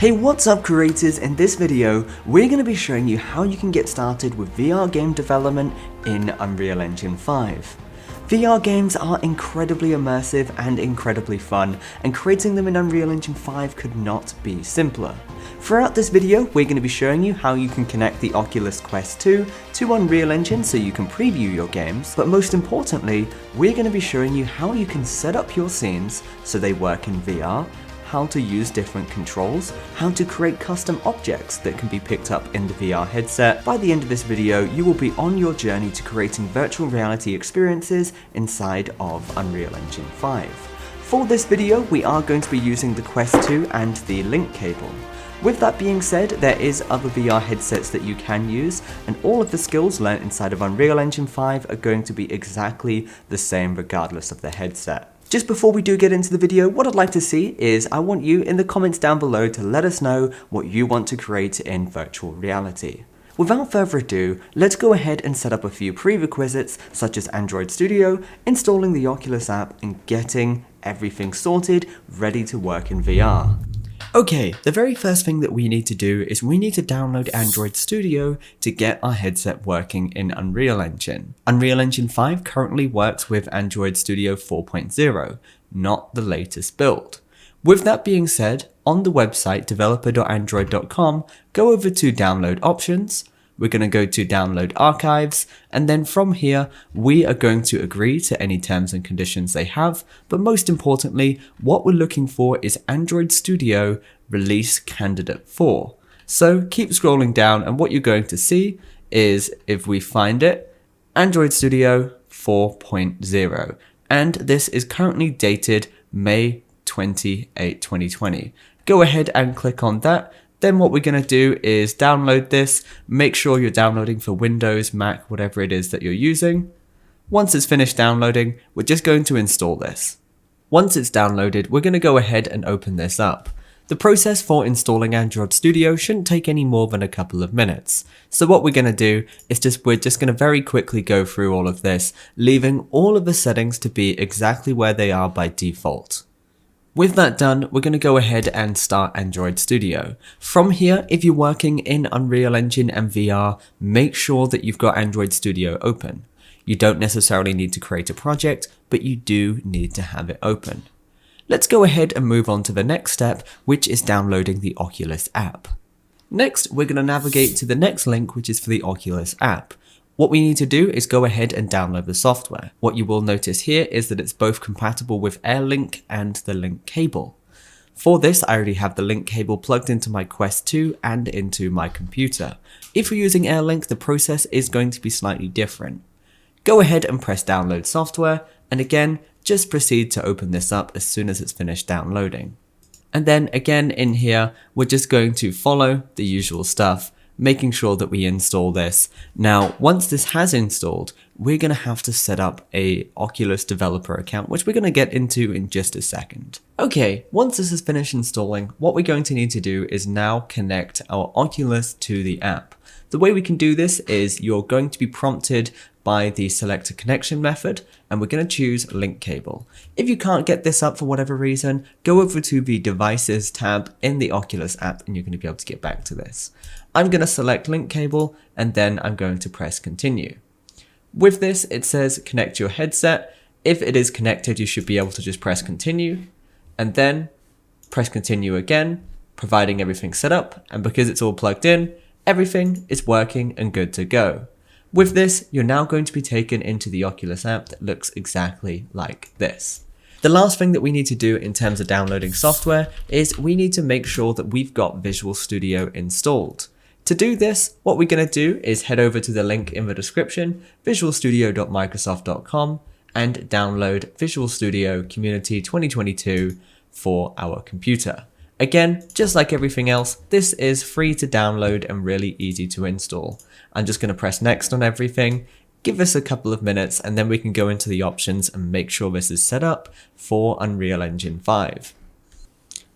Hey, what's up creators? In this video, we're going to be showing you how you can get started with VR game development in Unreal Engine 5. VR games are incredibly immersive and incredibly fun, and creating them in Unreal Engine 5 could not be simpler. Throughout this video, we're going to be showing you how you can connect the Oculus Quest 2 to Unreal Engine so you can preview your games, but most importantly, we're going to be showing you how you can set up your scenes so they work in VR, how to use different controls, how to create custom objects that can be picked up in the VR headset. By the end of this video, you will be on your journey to creating virtual reality experiences inside of Unreal Engine 5. For this video, we are going to be using the Quest 2 and the link cable. With that being said, there is other VR headsets that you can use, and all of the skills learnt inside of Unreal Engine 5 are going to be exactly the same regardless of the headset. Just before we do get into the video, what I'd like to see is I want you in the comments down below to let us know what you want to create in virtual reality. Without further ado, let's go ahead and set up a few prerequisites such as Android Studio, installing the Oculus app, and getting everything sorted, ready to work in VR. Okay, the very first thing that we need to do is we need to download Android Studio to get our headset working in Unreal Engine. Unreal Engine 5 currently works with Android Studio 4.0, not the latest build. With that being said, on the website developer.android.com, go over to Download Options. We're going to go to Download Archives, and then from here, we are going to agree to any terms and conditions they have, but most importantly, what we're looking for is Android Studio Release Candidate 4. So keep scrolling down, and what you're going to see is, if we find it, Android Studio 4.0, and this is currently dated May 28, 2020. Go ahead and click on that. Then what we're going to do is download this, make sure you're downloading for Windows, Mac, whatever it is that you're using. Once it's finished downloading, we're just going to install this. Once it's downloaded, we're going to go ahead and open this up. The process for installing Android Studio shouldn't take any more than a couple of minutes. So what we're going to do is we're just going to very quickly go through all of this, leaving all of the settings to be exactly where they are by default. With that done, we're going to go ahead and start Android Studio. From here, if you're working in Unreal Engine and VR, make sure that you've got Android Studio open. You don't necessarily need to create a project, but you do need to have it open. Let's go ahead and move on to the next step, which is downloading the Oculus app. Next, we're going to navigate to the next link, which is for the Oculus app. What we need to do is go ahead and download the software. What you will notice here is that it's both compatible with AirLink and the link cable. For this, I already have the link cable plugged into my Quest 2 and into my computer. If you're using AirLink, the process is going to be slightly different. Go ahead and press download software, and again, just proceed to open this up as soon as it's finished downloading. And then again in here, we're just going to follow the usual stuff, making sure that we install this. Now, once this has installed, we're going to have to set up a Oculus developer account, which we're going to get into in just a second. Okay, once this is finished installing, what we're going to need to do is now connect our Oculus to the app. The way we can do this is you're going to be prompted by the select a connection method, and we're going to choose link cable. If you can't get this up for whatever reason, go over to the devices tab in the Oculus app and you're going to be able to get back to this. I'm going to select link cable and then I'm going to press continue. With this, it says connect your headset. If it is connected, you should be able to just press continue and then press continue again, providing everything's set up, and because it's all plugged in, everything is working and good to go. With this, you're now going to be taken into the Oculus app that looks exactly like this. The last thing that we need to do in terms of downloading software is we need to make sure that we've got Visual Studio installed. To do this, what we're going to do is head over to the link in the description, visualstudio.microsoft.com, and download Visual Studio Community 2022 for our computer. Again, just like everything else, this is free to download and really easy to install. I'm just going to press next on everything, give this a couple of minutes, and then we can go into the options and make sure this is set up for Unreal Engine 5.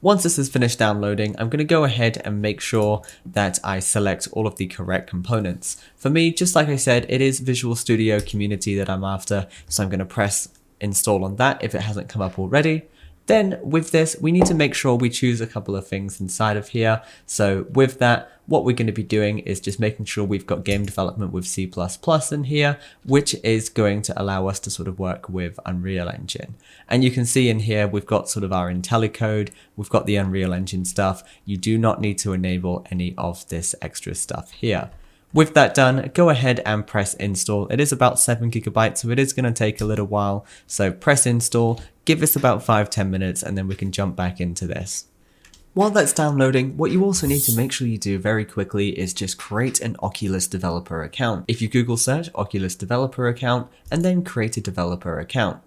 Once this is finished downloading, I'm going to go ahead and make sure that I select all of the correct components. For me, just like I said, it is Visual Studio Community that I'm after, so I'm going to press install on that if it hasn't come up already. Then with this, we need to make sure we choose a couple of things inside of here. So with that, what we're going to be doing is just making sure we've got game development with C++ in here, which is going to allow us to sort of work with Unreal Engine. And you can see in here, we've got sort of our IntelliCode, we've got the Unreal Engine stuff. You do not need to enable any of this extra stuff here. With that done, go ahead and press install. It is about 7 GB, so it is going to take a little while. So press install, give this about 5-10 minutes, and then we can jump back into this. While that's downloading, what you also need to make sure you do very quickly is just create an Oculus developer account. If you Google search Oculus developer account and then create a developer account.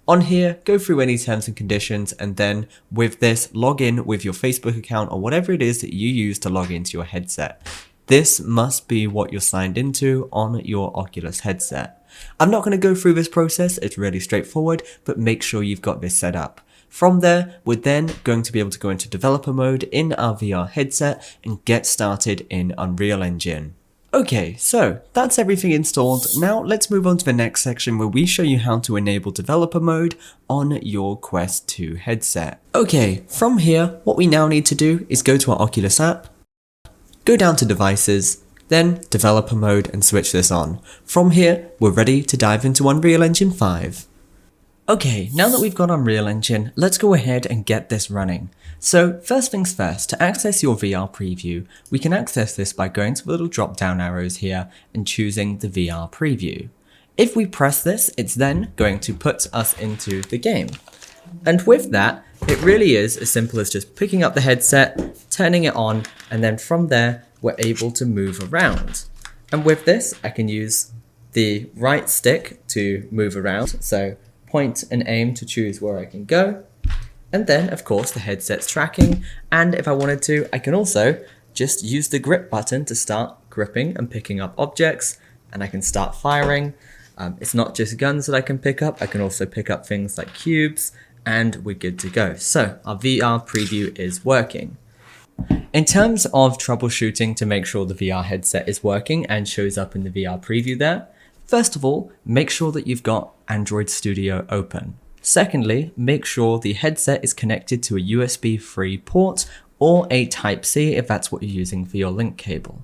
On here, go through any terms and conditions, and then with this, log in with your Facebook account or whatever it is that you use to log into your headset. This must be what you're signed into on your Oculus headset. I'm not going to go through this process, it's really straightforward, but make sure you've got this set up. From there, we're then going to be able to go into developer mode in our VR headset and get started in Unreal Engine. Okay, so that's everything installed. Now let's move on to the next section where we show you how to enable developer mode on your Quest 2 headset. Okay, from here, what we now need to do is go to our Oculus app, go down to devices, then developer mode and switch this on. From here, we're ready to dive into Unreal Engine 5. Okay, now that we've got Unreal Engine, let's go ahead and get this running. So first things first, to access your VR preview, we can access this by going to the little drop down arrows here and choosing the VR preview. If we press this, it's then going to put us into the game. And with that, it really is as simple as just picking up the headset, turning it on, and then from there, we're able to move around. And with this, I can use the right stick to move around. So point and aim to choose where I can go. And then, of course, the headset's tracking. And if I wanted to, I can also just use the grip button to start gripping and picking up objects. And I can start firing. It's not just guns that I can pick up. I can also pick up things like cubes. And we're good to go. So our VR preview is working. In terms of troubleshooting to make sure the VR headset is working and shows up in the VR preview there, first of all, make sure that you've got Android Studio open. Secondly, make sure the headset is connected to a USB 3 port or a Type-C if that's what you're using for your link cable.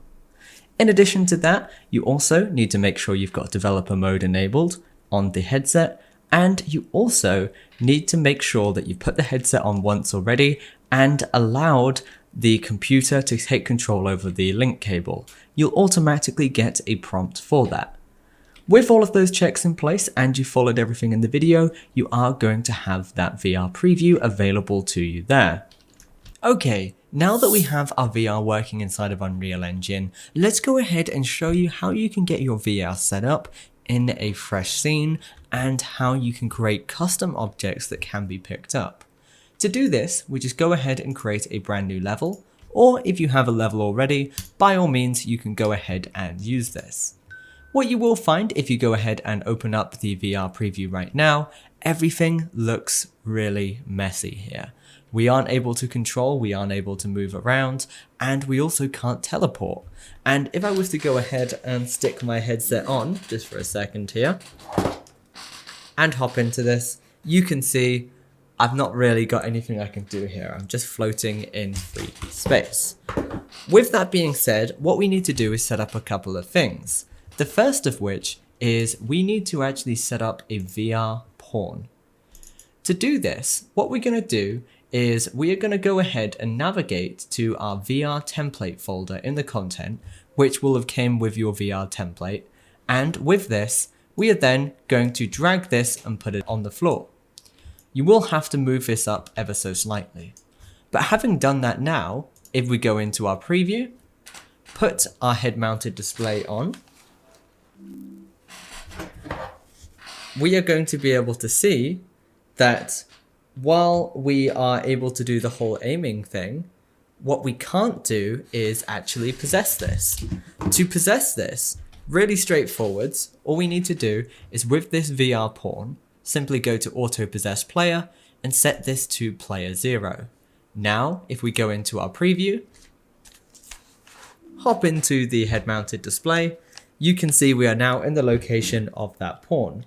In addition to that, you also need to make sure you've got developer mode enabled on the headset, and you also need to make sure that you've put the headset on once already and allowed the computer to take control over the link cable. You'll automatically get a prompt for that. With all of those checks in place and you followed everything in the video, you are going to have that VR preview available to you there. Okay, now that we have our VR working inside of Unreal Engine, let's go ahead and show you how you can get your VR set up in a fresh scene and how you can create custom objects that can be picked up. To do this, we just go ahead and create a brand new level, or if you have a level already, by all means you can go ahead and use this. What you will find if you go ahead and open up the VR preview right now, everything looks really messy here. We aren't able to control, we aren't able to move around, and we also can't teleport. And if I was to go ahead and stick my headset on, just for a second here, and hop into this, you can see I've not really got anything I can do here. I'm just floating in 3D space. With that being said, what we need to do is set up a couple of things. The first of which is we need to actually set up a VR pawn. To do this, what we're going to do is we are going to go ahead and navigate to our VR template folder in the content, which will have came with your VR template. And with this, we are then going to drag this and put it on the floor. You will have to move this up ever so slightly. But having done that now, if we go into our preview, put our head-mounted display on, we are going to be able to see that while we are able to do the whole aiming thing, what we can't do is actually possess this. To possess this, really straightforward, all we need to do is with this VR pawn, simply go to auto possess player and set this to player 0. Now, if we go into our preview, hop into the head mounted display, you can see we are now in the location of that pawn.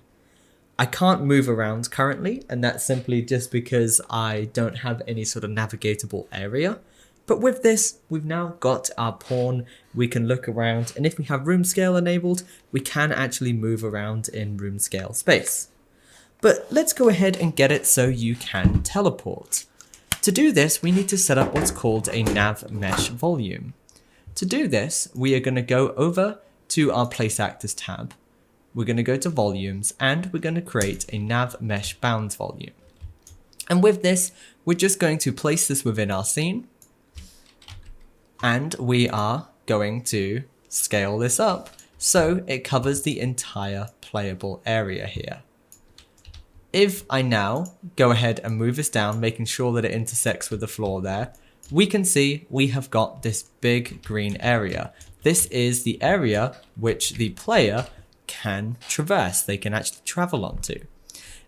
I can't move around currently, and that's simply just because I don't have any sort of navigatable area. But with this, we've now got our pawn, we can look around, and if we have room scale enabled, we can actually move around in room scale space. But let's go ahead and get it so you can teleport. To do this, we need to set up what's called a nav mesh volume. To do this, we are going to go over to our place actors tab. We're going to go to volumes and we're going to create a nav mesh bounds volume. And with this, we're just going to place this within our scene. And we are going to scale this up so it covers the entire playable area here. If I now go ahead and move this down, making sure that it intersects with the floor there, we can see we have got this big green area. This is the area which the player can traverse, they can actually travel onto.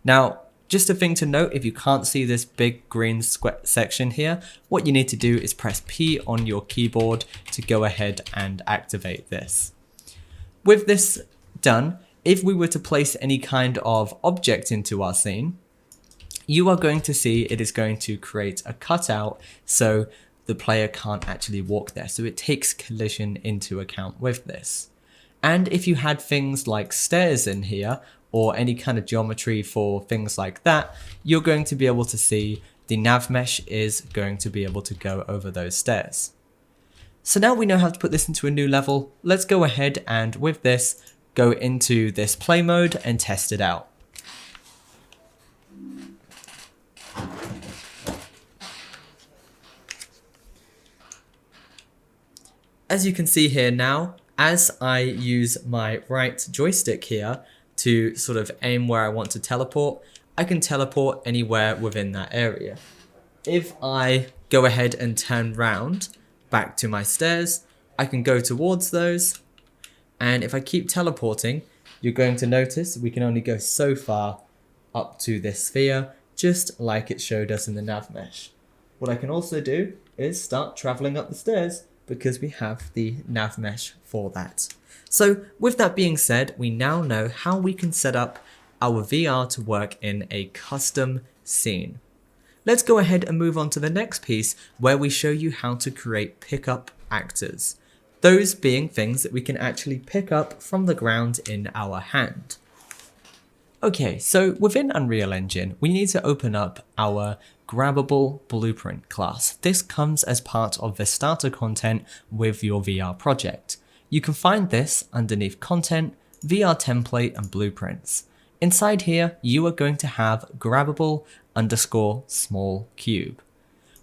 Now, just a thing to note, if you can't see this big green section here, what you need to do is press P on your keyboard to go ahead and activate this. With this done, if we were to place any kind of object into our scene, you are going to see it is going to create a cutout so the player can't actually walk there. So it takes collision into account with this. And if you had things like stairs in here or any kind of geometry for things like that, you're going to be able to see the nav mesh is going to be able to go over those stairs. So now we know how to put this into a new level. Let's go ahead and with this, go into this play mode and test it out. As you can see here now, as I use my right joystick here to sort of aim where I want to teleport, I can teleport anywhere within that area. If I go ahead and turn round back to my stairs, I can go towards those. And if I keep teleporting, you're going to notice we can only go so far up to this sphere, just like it showed us in the nav mesh. What I can also do is start traveling up the stairs because we have the nav mesh for that. So with that being said, we now know how we can set up our VR to work in a custom scene. Let's go ahead and move on to the next piece where we show you how to create pickup actors. Those being things that we can actually pick up from the ground in our hand. Okay, so within Unreal Engine, we need to open up our grabbable blueprint class. This comes as part of the starter content with your VR project. You can find this underneath content, VR template and blueprints. Inside here, you are going to have grabbable _ small cube.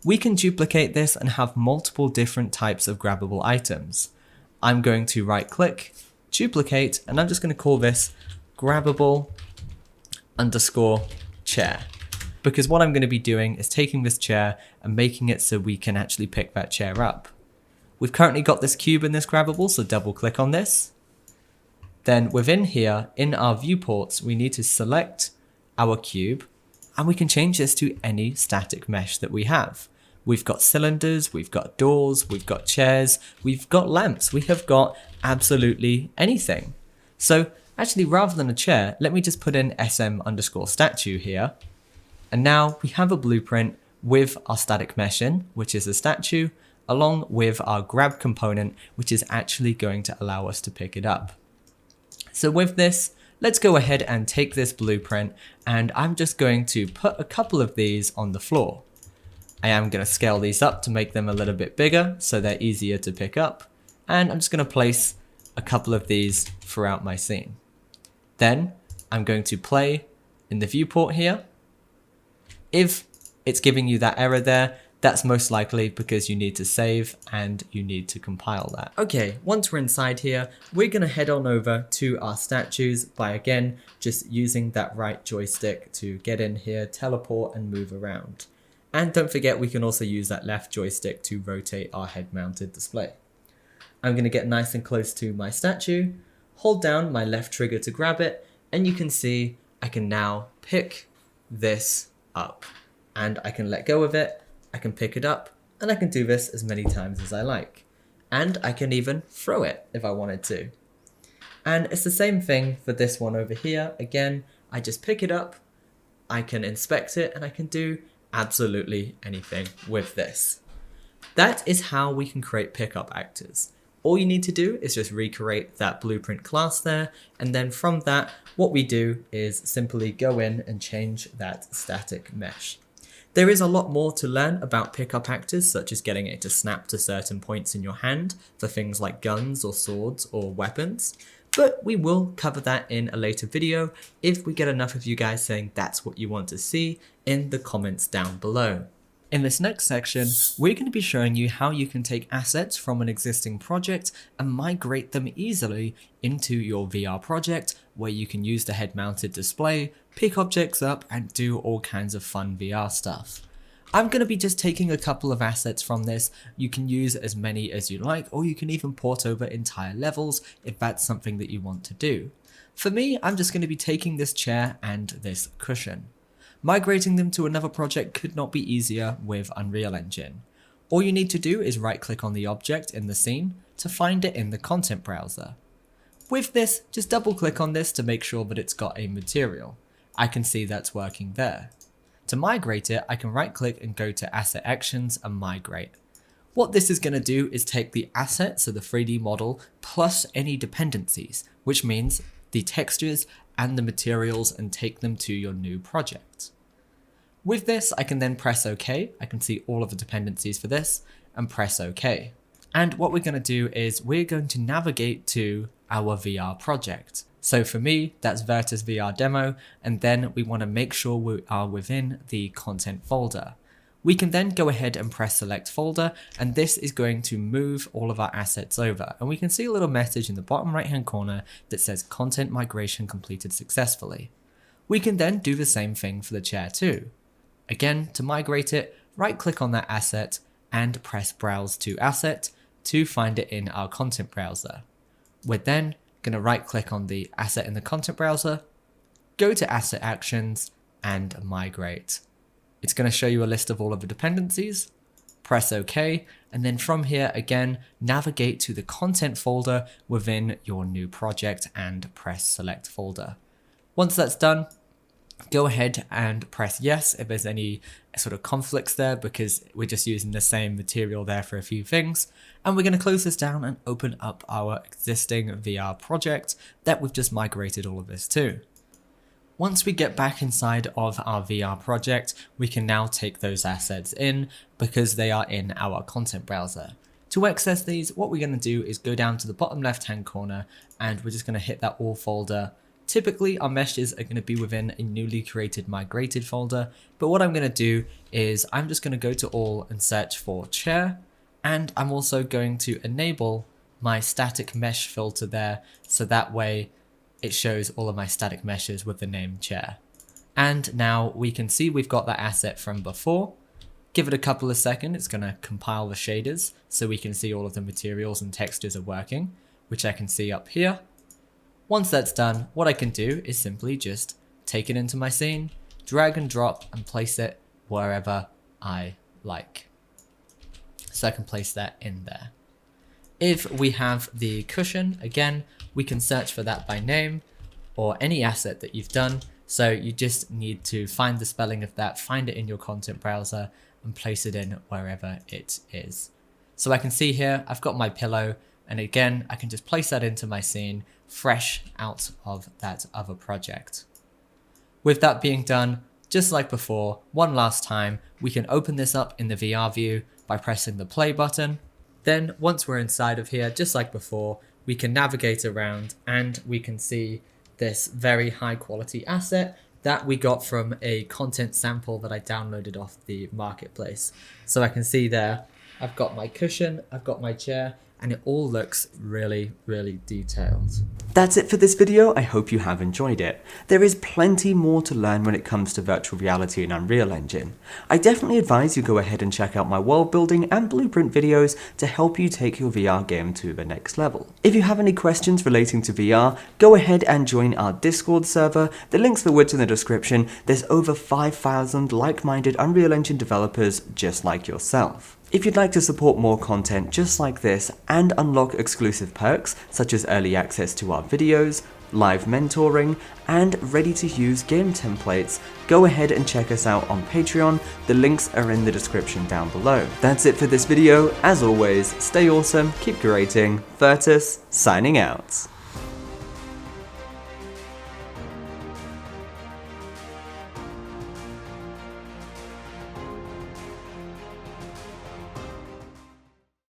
We can duplicate this and have multiple different types of grabbable items. I'm going to right click, duplicate, and I'm just going to call this grabbable _ chair. Because what I'm going to be doing is taking this chair and making it so we can actually pick that chair up. We've currently got this cube in this grabbable, so double click on this. Then within here, in our viewports, we need to select our cube and we can change this to any static mesh that we have. We've got cylinders, we've got doors, we've got chairs, we've got lamps, we have got absolutely anything. So actually, rather than a chair, let me just put in SM _ statue here. And now we have a blueprint with our static mesh in, which is a statue, along with our grab component, which is actually going to allow us to pick it up. So with this, let's go ahead and take this blueprint, and I'm just going to put a couple of these on the floor. I am going to scale these up to make them a little bit bigger so they're easier to pick up. And I'm just going to place a couple of these throughout my scene. Then I'm going to play in the viewport here. If it's giving you that error there, that's most likely because you need to save and you need to compile that. Okay, once we're inside here, we're going to head on over to our statues by again, just using that right joystick to get in here, teleport and move around. And don't forget, we can also use that left joystick to rotate our head mounted display. I'm going to get nice and close to my statue, hold down my left trigger to grab it, and you can see I can now pick this up. And I can let go of it, I can pick it up, and I can do this as many times as I like. And I can even throw it if I wanted to. And it's the same thing for this one over here. Again, I just pick it up, I can inspect it, and I can do absolutely anything with this. That is how we can create pickup actors. All you need to do is just recreate that blueprint class there, and then from that, what we do is simply go in and change that static mesh. There is a lot more to learn about pickup actors, such as getting it to snap to certain points in your hand for things like guns or swords or weapons, but we will cover that in a later video if we get enough of you guys saying that's what you want to see in the comments down below. In this next section, we're going to be showing you how you can take assets from an existing project and migrate them easily into your VR project, where you can use the head-mounted display, pick objects up, and do all kinds of fun VR stuff. I'm going to be just taking a couple of assets from this. You can use as many as you like, or you can even port over entire levels if that's something that you want to do. For me, I'm just going to be taking this chair and this cushion. Migrating them to another project could not be easier with Unreal Engine. All you need to do is right-click on the object in the scene to find it in the content browser. With this, just double-click on this to make sure that it's got a material. I can see that's working there. To migrate it, I can right-click and go to Asset Actions and Migrate. What this is going to do is take the asset, so the 3D model, plus any dependencies, which means the textures and the materials, and take them to your new project. With this, I can then press OK. I can see all of the dependencies for this and press OK. And what we're going to do is we're going to navigate to our VR project. So for me, that's Virtus VR Demo, and then we want to make sure we are within the content folder. We can then go ahead and press select folder, and this is going to move all of our assets over. And we can see a little message in the bottom right hand corner that says content migration completed successfully. We can then do the same thing for the chair too. Again, to migrate it, right click on that asset and press browse to asset to find it in our content browser. We're then going to right click on the asset in the content browser, go to asset actions and migrate. It's going to show you a list of all of the dependencies, press OK, and then from here again, navigate to the content folder within your new project and press select folder. Once that's done, go ahead and press yes if there's any sort of conflicts there, because we're just using the same material there for a few things. And we're going to close this down and open up our existing VR project that we've just migrated all of this to. Once we get back inside of our VR project, we can now take those assets in because they are in our content browser. To access these, what we're going to do is go down to the bottom left hand corner and we're just going to hit that all folder. Typically our meshes are going to be within a newly created migrated folder, but what I'm going to do is I'm just going to go to all and search for chair, and I'm also going to enable my static mesh filter there, so that way it shows all of my static meshes with the name chair. And now we can see we've got that asset from before. Give it a couple of seconds, it's going to compile the shaders so we can see all of the materials and textures are working, which I can see up here. Once that's done, what I can do is simply just take it into my scene, drag and drop and place it wherever I like. So I can place that in there. If we have the cushion, again, we can search for that by name or any asset that you've done. So you just need to find the spelling of that, find it in your content browser and place it in wherever it is. So I can see here, I've got my pillow, and again, I can just place that into my scene fresh out of that other project. With that being done, just like before, one last time, we can open this up in the VR view by pressing the play button. Then once we're inside of here, just like before, we can navigate around and we can see this very high quality asset that we got from a content sample that I downloaded off the marketplace. So I can see there, I've got my cushion, I've got my chair, and it all looks really, really detailed. That's it for this video. I hope you have enjoyed it. There is plenty more to learn when it comes to virtual reality in Unreal Engine. I definitely advise you go ahead and check out my world building and blueprint videos to help you take your VR game to the next level. If you have any questions relating to VR, go ahead and join our Discord server. The links for which in the description. There's over 5,000 like-minded Unreal Engine developers just like yourself. If you'd like to support more content just like this and unlock exclusive perks such as early access to our videos, live mentoring, and ready-to-use game templates, go ahead and check us out on Patreon. The links are in the description down below. That's it for this video. As always, stay awesome, keep creating. Virtus, signing out.